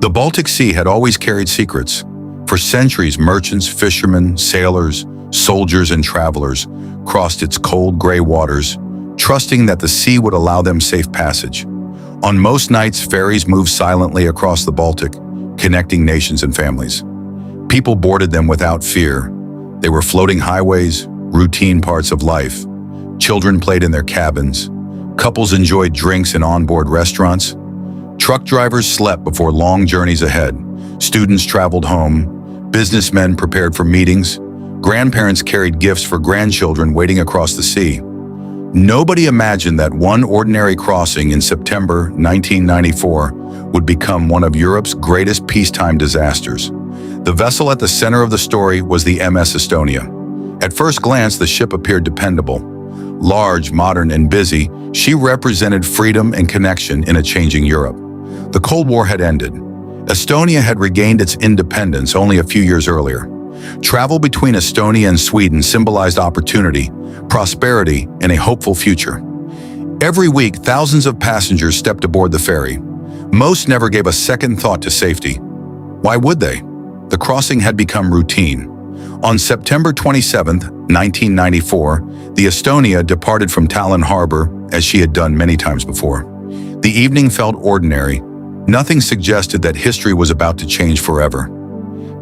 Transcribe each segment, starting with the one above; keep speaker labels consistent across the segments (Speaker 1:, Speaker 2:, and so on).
Speaker 1: The Baltic Sea had always carried secrets. For centuries, merchants, fishermen, sailors, soldiers, and travelers crossed its cold gray waters, trusting that the sea would allow them safe passage. On most nights, ferries moved silently across the Baltic, connecting nations and families. People boarded them without fear. They were floating highways, routine parts of life. Children played in their cabins. Couples enjoyed drinks in onboard restaurants. Truck drivers slept before long journeys ahead. Students traveled home. Businessmen prepared for meetings. Grandparents carried gifts for grandchildren waiting across the sea. Nobody imagined that one ordinary crossing in September 1994 would become one of Europe's greatest peacetime disasters. The vessel at the center of the story was the MS Estonia. At first glance, the ship appeared dependable. Large, modern, and busy, she represented freedom and connection in a changing Europe. The Cold War had ended. Estonia had regained its independence only a few years earlier. Travel between Estonia and Sweden symbolized opportunity, prosperity, and a hopeful future. Every week, thousands of passengers stepped aboard the ferry. Most never gave a second thought to safety. Why would they? The crossing had become routine. On September 27, 1994, the Estonia departed from Tallinn harbor as she had done many times before. The evening felt ordinary. Nothing suggested that history was about to change forever.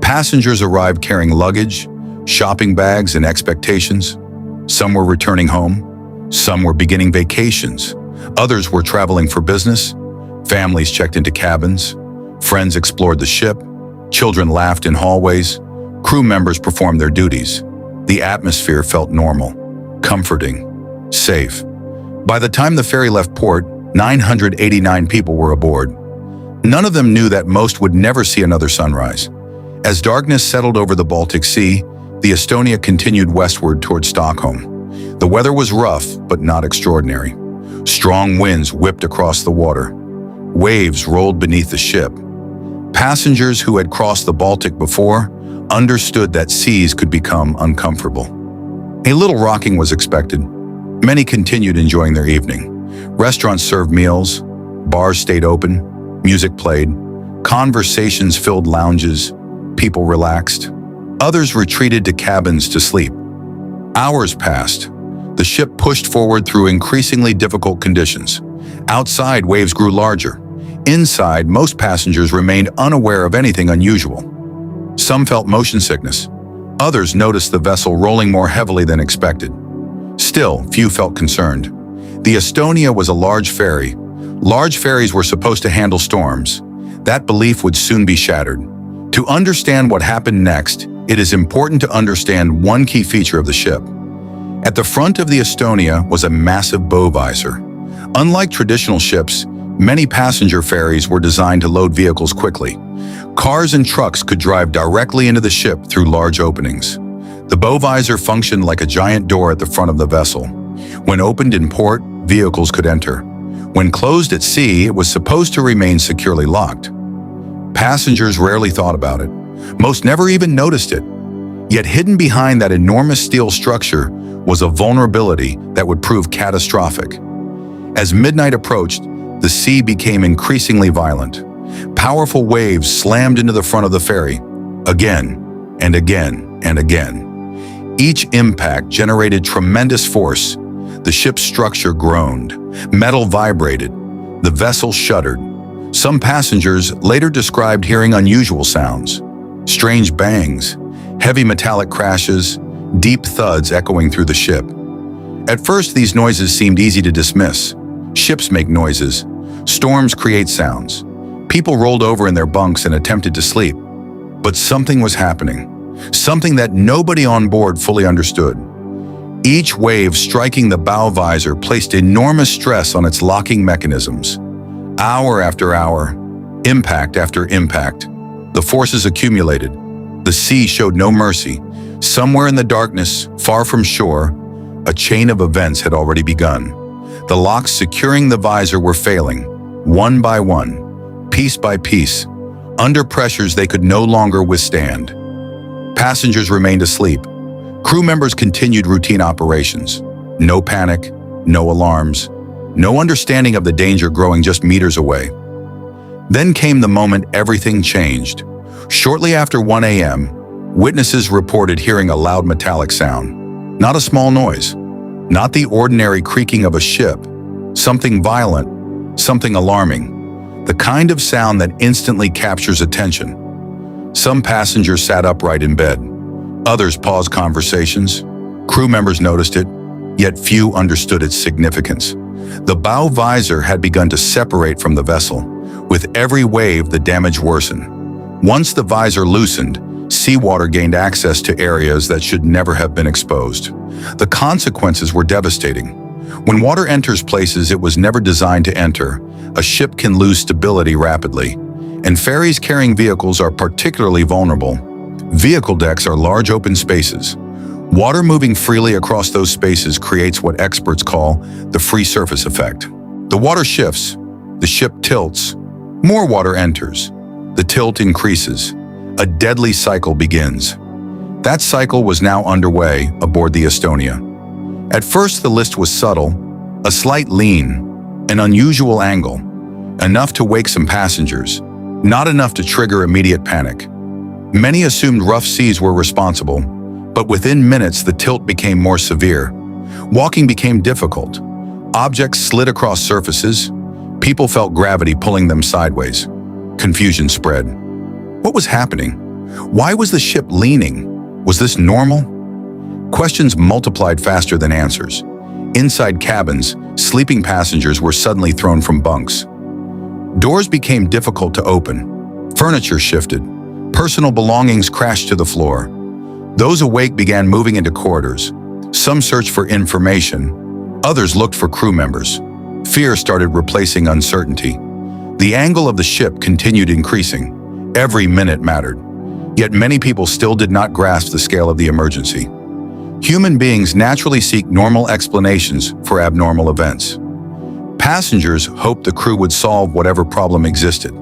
Speaker 1: Passengers arrived carrying luggage, shopping bags, and expectations. Some were returning home. Some were beginning vacations. Others were traveling for business. Families checked into cabins. Friends explored the ship. Children laughed in hallways. Crew members performed their duties. The atmosphere felt normal, comforting, safe. By the time the ferry left port, 989 people were aboard. None of them knew that most would never see another sunrise. As darkness settled over the Baltic Sea, the Estonia continued westward toward Stockholm. The weather was rough, but not extraordinary. Strong winds whipped across the water. Waves rolled beneath the ship. Passengers who had crossed the Baltic before understood that seas could become uncomfortable. A little rocking was expected. Many continued enjoying their evening. Restaurants served meals, bars stayed open, music played, conversations filled lounges, people relaxed. Others retreated to cabins to sleep. Hours passed. The ship pushed forward through increasingly difficult conditions. Outside, waves grew larger. Inside, most passengers remained unaware of anything unusual. Some felt motion sickness. Others noticed the vessel rolling more heavily than expected. Still, few felt concerned. The Estonia was a large ferry. Large ferries were supposed to handle storms. That belief would soon be shattered. To understand what happened next, it is important to understand one key feature of the ship. At the front of the Estonia was a massive bow visor. Unlike traditional ships, many passenger ferries were designed to load vehicles quickly. Cars and trucks could drive directly into the ship through large openings. The bow visor functioned like a giant door at the front of the vessel. When opened in port, vehicles could enter. When closed at sea, it was supposed to remain securely locked. Passengers rarely thought about it. Most never even noticed it. Yet hidden behind that enormous steel structure was a vulnerability that would prove catastrophic. As midnight approached, the sea became increasingly violent. Powerful waves slammed into the front of the ferry, again and again and again. Each impact generated tremendous force. The ship's structure groaned. Metal vibrated. The vessel shuddered. Some passengers later described hearing unusual sounds, strange bangs, heavy metallic crashes, deep thuds echoing through the ship. At first, these noises seemed easy to dismiss. Ships make noises. Storms create sounds. People rolled over in their bunks and attempted to sleep. But something was happening. Something that nobody on board fully understood. Each wave striking the bow visor placed enormous stress on its locking mechanisms. Hour after hour, impact after impact, the forces accumulated. The sea showed no mercy. Somewhere in the darkness, far from shore, a chain of events had already begun. The locks securing the visor were failing, one by one, piece by piece, under pressures they could no longer withstand. Passengers remained asleep. Crew members continued routine operations. No panic, no alarms, no understanding of the danger growing just meters away. Then came the moment everything changed. Shortly after 1 a.m., witnesses reported hearing a loud metallic sound. Not a small noise, not the ordinary creaking of a ship, something violent, something alarming, the kind of sound that instantly captures attention. Some passengers sat upright in bed. Others paused conversations. Crew members noticed it, yet few understood its significance. The bow visor had begun to separate from the vessel. With every wave, the damage worsened. Once the visor loosened, seawater gained access to areas that should never have been exposed. The consequences were devastating. When water enters places it was never designed to enter, a ship can lose stability rapidly, and ferries carrying vehicles are particularly vulnerable. Vehicle decks are large open spaces. Water moving freely across those spaces creates what experts call the free surface effect. The water shifts, the ship tilts, more water enters, the tilt increases. A deadly cycle begins. That cycle was now underway aboard the Estonia. At first, the list was subtle, a slight lean, an unusual angle, enough to wake some passengers, not enough to trigger immediate panic. Many assumed rough seas were responsible, but within minutes the tilt became more severe. Walking became difficult. Objects slid across surfaces. People felt gravity pulling them sideways. Confusion spread. What was happening? Why was the ship leaning? Was this normal? Questions multiplied faster than answers. Inside cabins, sleeping passengers were suddenly thrown from bunks. Doors became difficult to open. Furniture shifted. Personal belongings crashed to the floor. Those awake began moving into corridors. Some searched for information. Others looked for crew members. Fear started replacing uncertainty. The angle of the ship continued increasing. Every minute mattered. Yet many people still did not grasp the scale of the emergency. Human beings naturally seek normal explanations for abnormal events. Passengers hoped the crew would solve whatever problem existed.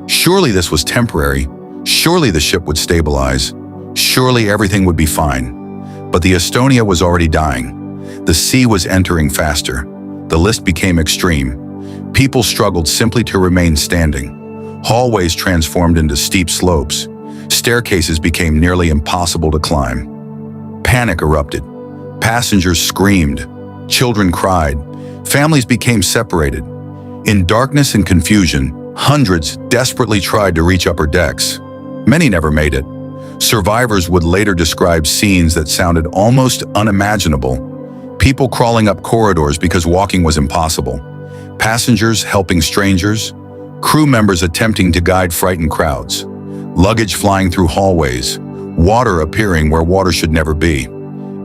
Speaker 1: Surely this was temporary. Surely the ship would stabilize. Surely everything would be fine. But the Estonia was already dying. The sea was entering faster. The list became extreme. People struggled simply to remain standing. Hallways transformed into steep slopes. Staircases became nearly impossible to climb. Panic erupted. Passengers screamed. Children cried. Families became separated. In darkness and confusion, hundreds desperately tried to reach upper decks. Many never made it. Survivors would later describe scenes that sounded almost unimaginable. People crawling up corridors because walking was impossible. Passengers helping strangers. Crew members attempting to guide frightened crowds. Luggage flying through hallways. Water appearing where water should never be.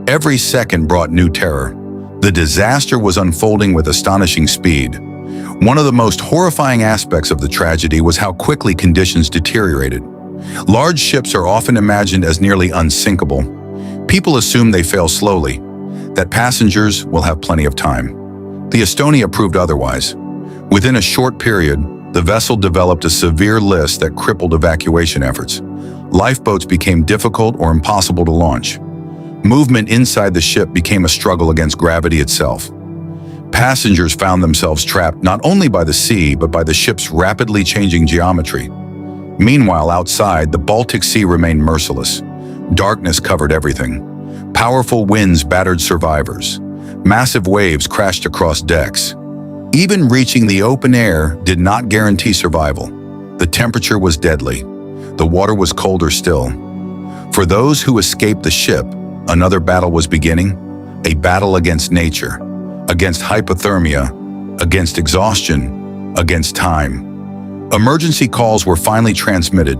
Speaker 1: Every second brought new terror. The disaster was unfolding with astonishing speed. One of the most horrifying aspects of the tragedy was how quickly conditions deteriorated. Large ships are often imagined as nearly unsinkable. People assume they fail slowly, that passengers will have plenty of time. The Estonia proved otherwise. Within a short period, the vessel developed a severe list that crippled evacuation efforts. Lifeboats became difficult or impossible to launch. Movement inside the ship became a struggle against gravity itself. Passengers found themselves trapped not only by the sea, but by the ship's rapidly changing geometry. Meanwhile, outside, the Baltic Sea remained merciless. Darkness covered everything. Powerful winds battered survivors. Massive waves crashed across decks. Even reaching the open air did not guarantee survival. The temperature was deadly. The water was colder still. For those who escaped the ship, another battle was beginning, a battle against nature, against hypothermia, against exhaustion, against time. Emergency calls were finally transmitted.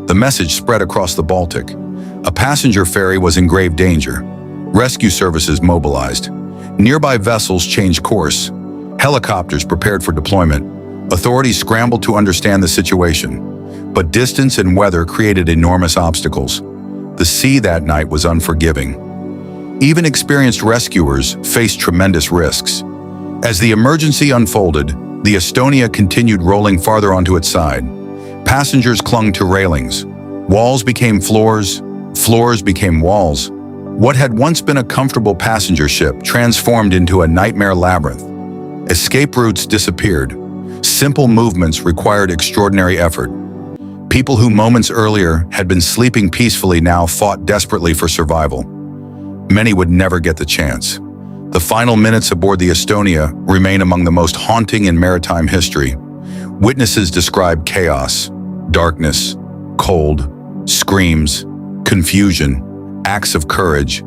Speaker 1: The message spread across the Baltic. A passenger ferry was in grave danger. Rescue services mobilized. Nearby vessels changed course. Helicopters prepared for deployment. Authorities scrambled to understand the situation. But distance and weather created enormous obstacles. The sea that night was unforgiving. Even experienced rescuers faced tremendous risks. As the emergency unfolded, the Estonia continued rolling farther onto its side. Passengers clung to railings. Walls became floors. Floors became walls. What had once been a comfortable passenger ship transformed into a nightmare labyrinth. Escape routes disappeared. Simple movements required extraordinary effort. People who moments earlier had been sleeping peacefully now fought desperately for survival. Many would never get the chance. The final minutes aboard the Estonia remain among the most haunting in maritime history. Witnesses describe chaos, darkness, cold, screams, confusion, acts of courage,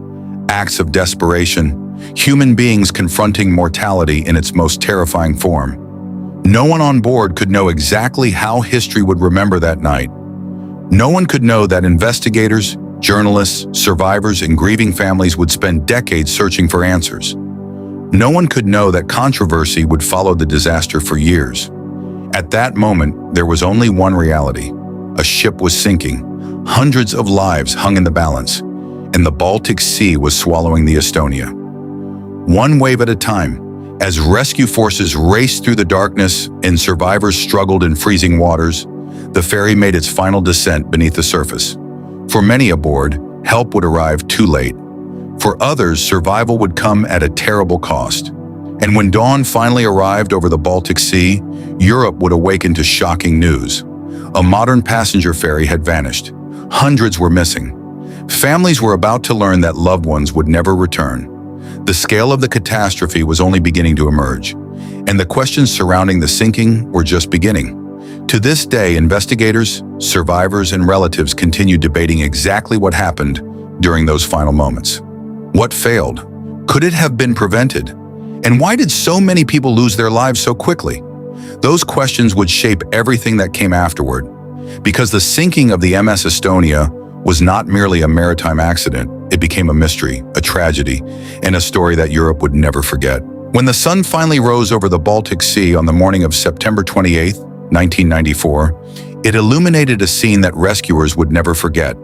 Speaker 1: acts of desperation, human beings confronting mortality in its most terrifying form. No one on board could know exactly how history would remember that night. No one could know that investigators, journalists, survivors, and grieving families would spend decades searching for answers. No one could know that controversy would follow the disaster for years. At that moment, there was only one reality. A ship was sinking. Hundreds of lives hung in the balance, and the Baltic Sea was swallowing the Estonia. One wave at a time, as rescue forces raced through the darkness and survivors struggled in freezing waters, the ferry made its final descent beneath the surface. For many aboard, help would arrive too late. For others, survival would come at a terrible cost. And when dawn finally arrived over the Baltic Sea, Europe would awaken to shocking news. A modern passenger ferry had vanished. Hundreds were missing. Families were about to learn that loved ones would never return. The scale of the catastrophe was only beginning to emerge, and the questions surrounding the sinking were just beginning. To this day, investigators, survivors, and relatives continue debating exactly what happened during those final moments. What failed? Could it have been prevented? And why did so many people lose their lives so quickly? Those questions would shape everything that came afterward, because the sinking of the MS Estonia was not merely a maritime accident. It became a mystery, a tragedy, and a story that Europe would never forget. When the sun finally rose over the Baltic Sea on the morning of September 28, 1994, it illuminated a scene that rescuers would never forget.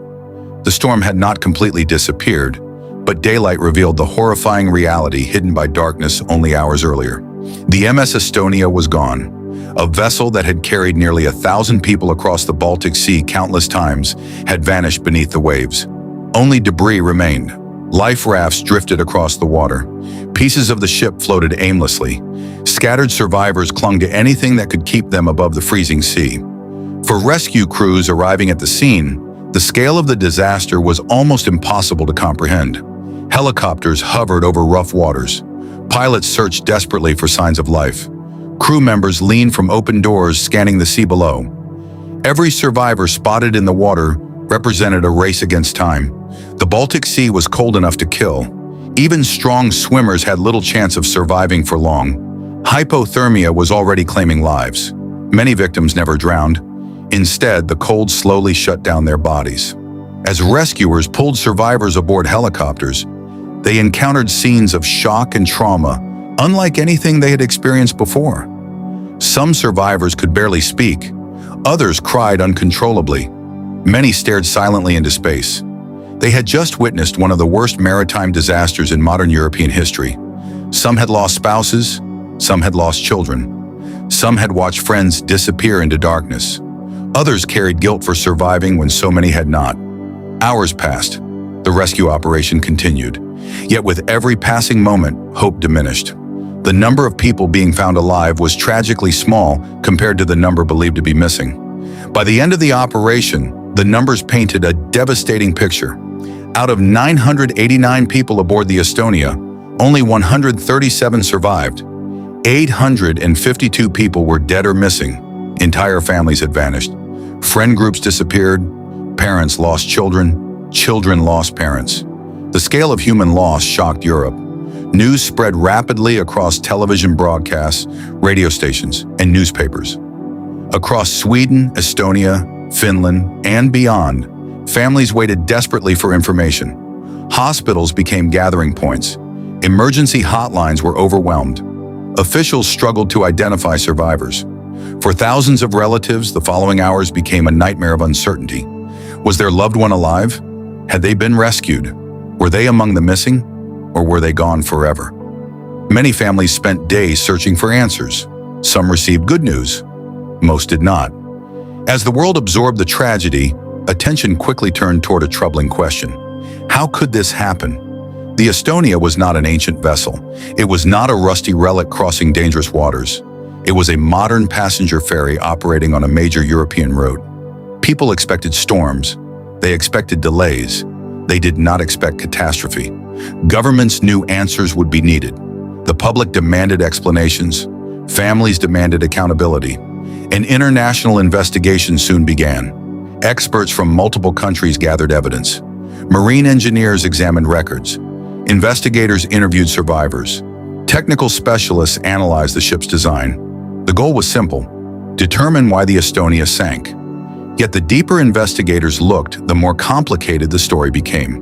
Speaker 1: The storm had not completely disappeared, but daylight revealed the horrifying reality hidden by darkness only hours earlier. The MS Estonia was gone. A vessel that had carried nearly 1,000 people across the Baltic Sea countless times had vanished beneath the waves. Only debris remained. Life rafts drifted across the water. Pieces of the ship floated aimlessly. Scattered survivors clung to anything that could keep them above the freezing sea. For rescue crews arriving at the scene, the scale of the disaster was almost impossible to comprehend. Helicopters hovered over rough waters. Pilots searched desperately for signs of life. Crew members leaned from open doors, scanning the sea below. Every survivor spotted in the water represented a race against time. The Baltic Sea was cold enough to kill. Even strong swimmers had little chance of surviving for long. Hypothermia was already claiming lives. Many victims never drowned. Instead, the cold slowly shut down their bodies. As rescuers pulled survivors aboard helicopters, they encountered scenes of shock and trauma unlike anything they had experienced before. Some survivors could barely speak. Others cried uncontrollably. Many stared silently into space. They had just witnessed one of the worst maritime disasters in modern European history. Some had lost spouses. Some had lost children. Some had watched friends disappear into darkness. Others carried guilt for surviving when so many had not. Hours passed. The rescue operation continued. Yet with every passing moment, hope diminished. The number of people being found alive was tragically small compared to the number believed to be missing. By the end of the operation, the numbers painted a devastating picture. Out of 989 people aboard the Estonia, only 137 survived. 852 people were dead or missing. Entire families had vanished. Friend groups disappeared. Parents lost children. Children lost parents. The scale of human loss shocked Europe. News spread rapidly across television broadcasts, radio stations, and newspapers. Across Sweden, Estonia, Finland, and beyond, families waited desperately for information. Hospitals became gathering points. Emergency hotlines were overwhelmed. Officials struggled to identify survivors. For thousands of relatives, the following hours became a nightmare of uncertainty. Was their loved one alive? Had they been rescued? Were they among the missing? Or were they gone forever? Many families spent days searching for answers. Some received good news. Most did not. As the world absorbed the tragedy, attention quickly turned toward a troubling question. How could this happen? The Estonia was not an ancient vessel. It was not a rusty relic crossing dangerous waters. It was a modern passenger ferry operating on a major European route. People expected storms. They expected delays. They did not expect catastrophe. Governments knew answers would be needed. The public demanded explanations. Families demanded accountability. An international investigation soon began. Experts from multiple countries gathered evidence. Marine engineers examined records. Investigators interviewed survivors. Technical specialists analyzed the ship's design. The goal was simple: determine why the Estonia sank. Yet the deeper investigators looked, the more complicated the story became.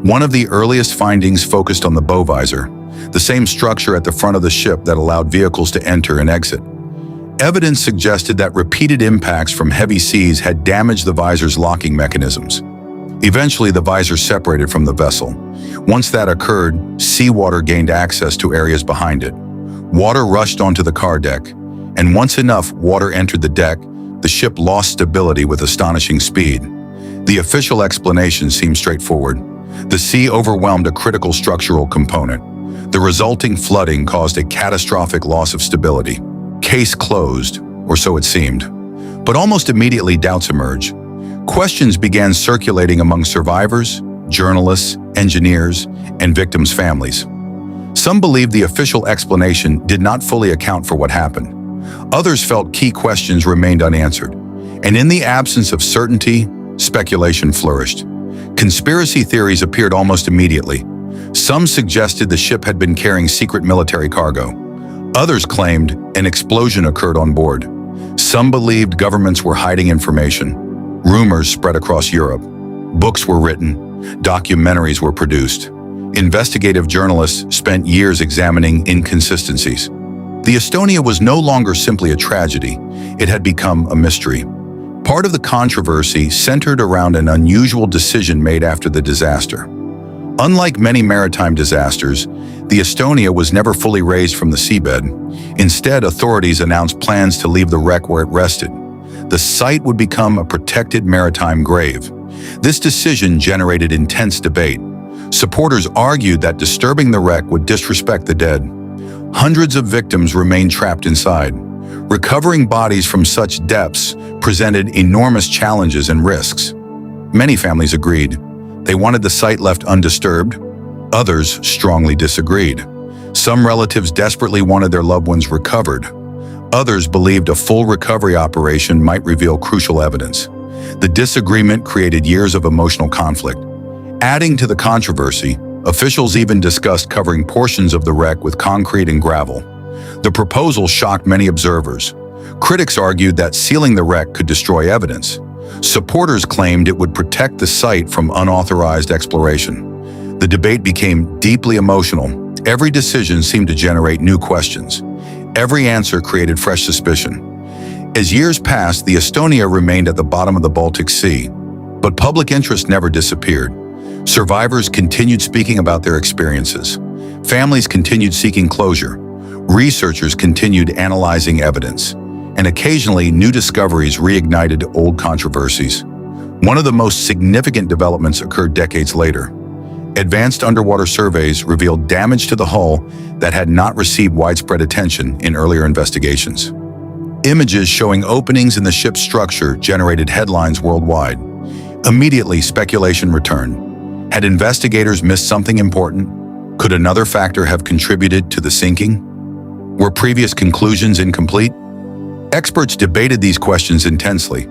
Speaker 1: One of the earliest findings focused on the bow visor, the same structure at the front of the ship that allowed vehicles to enter and exit. Evidence suggested that repeated impacts from heavy seas had damaged the visor's locking mechanisms. Eventually, the visor separated from the vessel. Once that occurred, seawater gained access to areas behind it. Water rushed onto the car deck, and once enough water entered the deck, the ship lost stability with astonishing speed. The official explanation seemed straightforward. The sea overwhelmed a critical structural component. The resulting flooding caused a catastrophic loss of stability. Case closed, or so it seemed. But almost immediately doubts emerged. Questions began circulating among survivors, journalists, engineers, and victims' families. Some believed the official explanation did not fully account for what happened. Others felt key questions remained unanswered. And in the absence of certainty, speculation flourished. Conspiracy theories appeared almost immediately. Some suggested the ship had been carrying secret military cargo. Others claimed an explosion occurred on board. Some believed governments were hiding information. Rumors spread across Europe. Books were written. Documentaries were produced. Investigative journalists spent years examining inconsistencies. The Estonia was no longer simply a tragedy. It had become a mystery. Part of the controversy centered around an unusual decision made after the disaster. Unlike many maritime disasters, the Estonia was never fully raised from the seabed. Instead, authorities announced plans to leave the wreck where it rested. The site would become a protected maritime grave. This decision generated intense debate. Supporters argued that disturbing the wreck would disrespect the dead. Hundreds of victims remained trapped inside. Recovering bodies from such depths presented enormous challenges and risks. Many families agreed. They wanted the site left undisturbed. Others strongly disagreed. Some relatives desperately wanted their loved ones recovered. Others believed a full recovery operation might reveal crucial evidence. The disagreement created years of emotional conflict. Adding to the controversy, officials even discussed covering portions of the wreck with concrete and gravel. The proposal shocked many observers. Critics argued that sealing the wreck could destroy evidence. Supporters claimed it would protect the site from unauthorized exploration. The debate became deeply emotional. Every decision seemed to generate new questions. Every answer created fresh suspicion. As years passed, the Estonia remained at the bottom of the Baltic Sea, but public interest never disappeared. Survivors continued speaking about their experiences. Families continued seeking closure. Researchers continued analyzing evidence. And occasionally, new discoveries reignited old controversies. One of the most significant developments occurred decades later. Advanced underwater surveys revealed damage to the hull that had not received widespread attention in earlier investigations. Images showing openings in the ship's structure generated headlines worldwide. Immediately, speculation returned. Had investigators missed something important? Could another factor have contributed to the sinking? Were previous conclusions incomplete? Experts debated these questions intensely.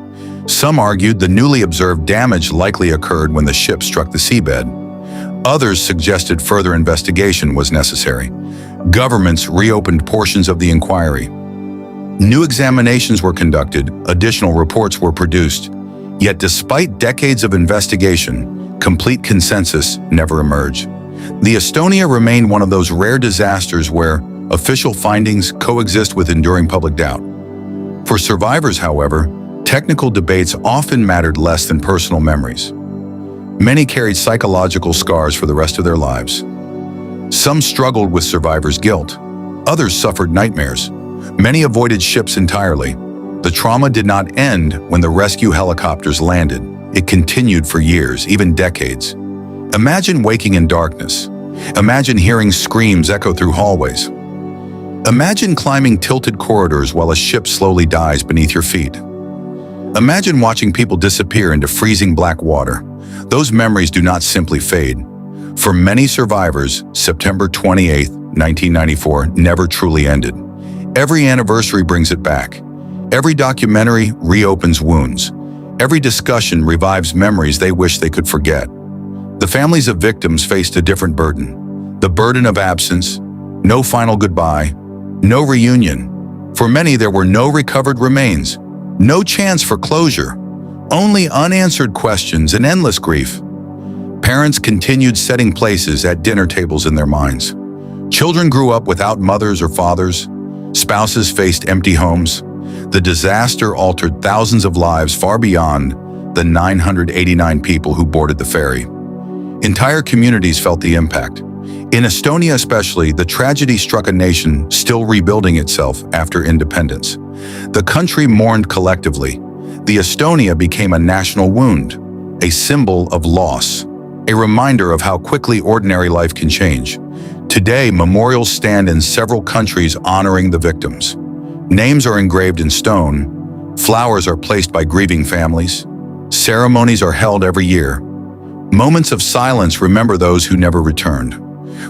Speaker 1: Some argued the newly observed damage likely occurred when the ship struck the seabed. Others suggested further investigation was necessary. Governments reopened portions of the inquiry. New examinations were conducted, additional reports were produced. Yet despite decades of investigation, complete consensus never emerged. The Estonia remained one of those rare disasters where official findings coexist with enduring public doubt. For survivors, however, technical debates often mattered less than personal memories. Many carried psychological scars for the rest of their lives. Some struggled with survivors' guilt. Others suffered nightmares. Many avoided ships entirely. The trauma did not end when the rescue helicopters landed. It continued for years, even decades. Imagine waking in darkness. Imagine hearing screams echo through hallways. Imagine climbing tilted corridors while a ship slowly dies beneath your feet. Imagine watching people disappear into freezing black water. Those memories do not simply fade. For many survivors, September 28, 1994 never truly ended. Every anniversary brings it back. Every documentary reopens wounds. Every discussion revives memories they wish they could forget. The families of victims faced a different burden. The burden of absence, no final goodbye, no reunion. For many, there were no recovered remains, no chance for closure, only unanswered questions and endless grief. Parents continued setting places at dinner tables in their minds. Children grew up without mothers or fathers. Spouses faced empty homes. The disaster altered thousands of lives far beyond the 989 people who boarded the ferry. Entire communities felt the impact. In Estonia especially, the tragedy struck a nation still rebuilding itself after independence. The country mourned collectively. The Estonia became a national wound, a symbol of loss, a reminder of how quickly ordinary life can change. Today, memorials stand in several countries honoring the victims. Names are engraved in stone, flowers are placed by grieving families, ceremonies are held every year. Moments of silence remember those who never returned.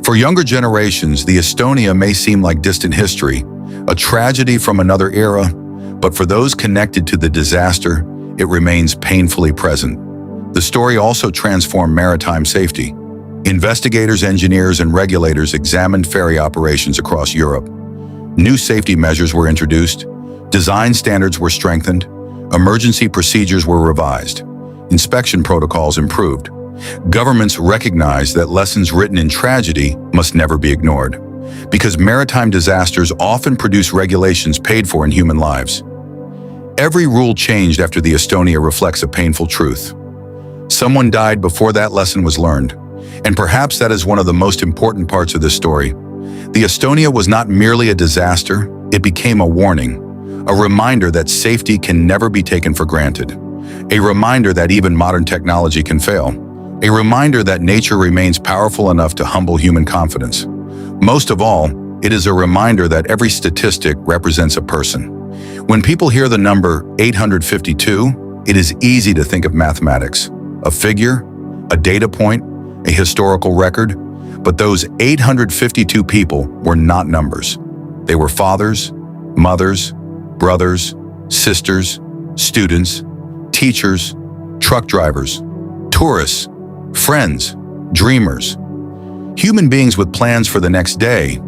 Speaker 1: For younger generations, the Estonia may seem like distant history, a tragedy from another era, but for those connected to the disaster, it remains painfully present. The story also transformed maritime safety. Investigators, engineers, and regulators examined ferry operations across Europe. New safety measures were introduced, design standards were strengthened, emergency procedures were revised, inspection protocols improved. Governments recognized that lessons written in tragedy must never be ignored, because maritime disasters often produce regulations paid for in human lives. Every rule changed after the Estonia reflects a painful truth. Someone died before that lesson was learned, and perhaps that is one of the most important parts of this story. The Estonia was not merely a disaster, it became a warning, a reminder that safety can never be taken for granted, a reminder that even modern technology can fail, a reminder that nature remains powerful enough to humble human confidence. Most of all, it is a reminder that every statistic represents a person. When people hear the number 852, it is easy to think of mathematics, a figure, a data point, a historical record, but those 852 people were not numbers. They were fathers, mothers, brothers, sisters, students, teachers, truck drivers, tourists, friends, dreamers, human beings with plans for the next day,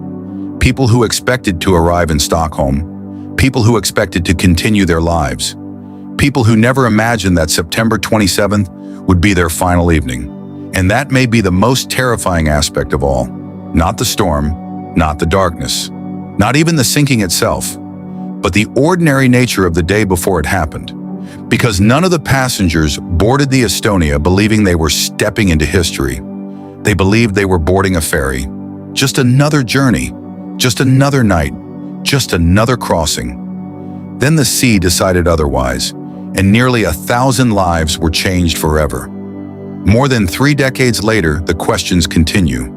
Speaker 1: people who expected to arrive in Stockholm, people who expected to continue their lives, people who never imagined that September 27th would be their final evening. And that may be the most terrifying aspect of all. Not the storm, not the darkness, not even the sinking itself, but the ordinary nature of the day before it happened. Because none of the passengers boarded the Estonia believing they were stepping into history. They believed they were boarding a ferry. Just another journey, just another night, just another crossing. Then the sea decided otherwise, and nearly 1,000 lives were changed forever. More than 3 decades later, the questions continue.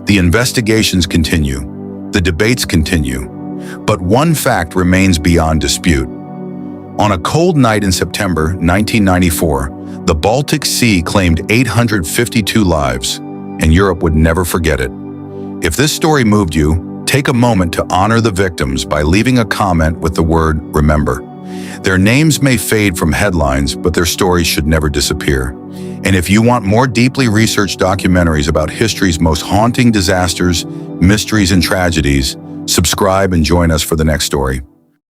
Speaker 1: The investigations continue. The debates continue. But one fact remains beyond dispute. On a cold night in September 1994, the Baltic Sea claimed 852 lives, and Europe would never forget it. If this story moved you, take a moment to honor the victims by leaving a comment with the word "remember." Their names may fade from headlines, but their stories should never disappear. And if you want more deeply researched documentaries about history's most haunting disasters, mysteries, and tragedies, subscribe and join us for the next story.